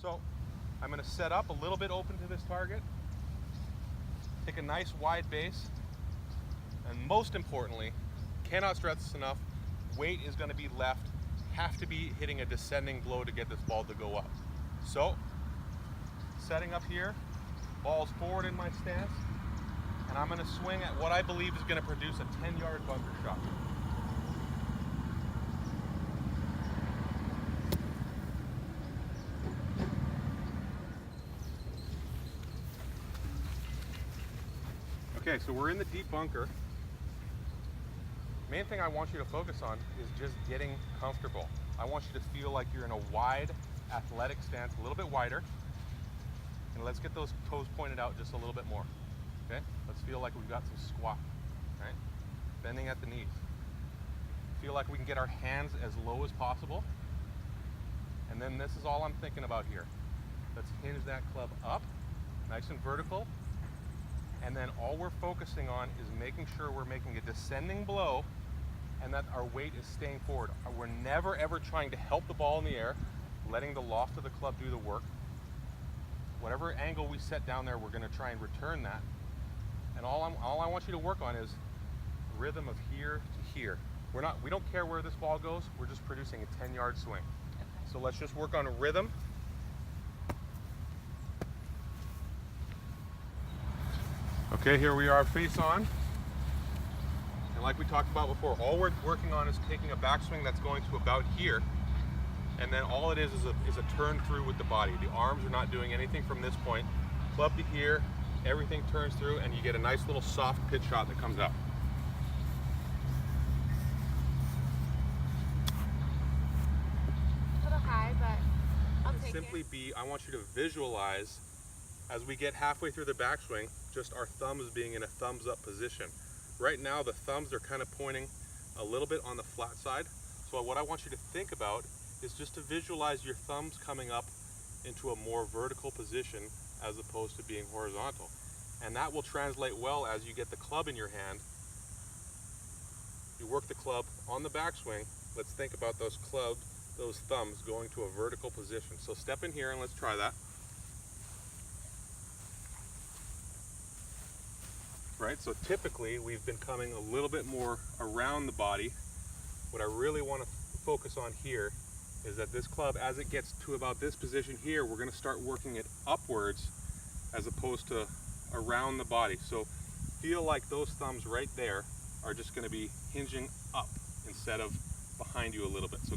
So I'm going to set up a little bit open to this target, take a nice wide base, and most importantly, cannot stress this enough, weight is going to be left, have to be hitting a descending blow to get this ball to go up. So setting up here, ball's forward in my stance, and I'm going to swing at what I believe is going to produce a 10-yard bunker shot. Okay, so we're in the deep bunker. Main thing I want you to focus on is just getting comfortable. I want you to feel like you're in a wide, athletic stance, a little bit wider. And let's get those toes pointed out just a little bit more. Okay? Let's feel like we've got some squat, right? Bending at the knees. Feel like we can get our hands as low as possible. And then this is all I'm thinking about here. Let's hinge that club up, nice and vertical. And then all we're focusing on is making sure we're making a descending blow and that our weight is staying forward. We're never ever trying to help the ball in the air, letting the loft of the club do the work. Whatever angle we set down there, we're going to try and return that. And all I want you to work on is rhythm of here to here. We don't care where this ball goes, we're just producing a 10-yard swing. Okay. So let's just work on rhythm. Okay, here we are face on. And like we talked about before, all we're working on is taking a backswing that's going to about here. And then all it is a turn through with the body. The arms are not doing anything from this point. Club to here, everything turns through, and you get a nice little soft pitch shot that comes up. A little high, but I'll take Simply it. I want you to visualize as we get halfway through the backswing, just our thumbs being in a thumbs up position. Right now the thumbs are kind of pointing a little bit on the flat side. So what I want you to think about is just to visualize your thumbs coming up into a more vertical position as opposed to being horizontal. And that will translate well as you get the club in your hand. You work the club on the backswing. Let's think about those thumbs going to a vertical position. So step in here and let's try that. Right, so typically we've been coming a little bit more around the body. What I really want to focus on here is that this club, as it gets to about this position here, we're going to start working it upwards as opposed to around the body. So feel like those thumbs right there are just going to be hinging up instead of behind you a little bit. So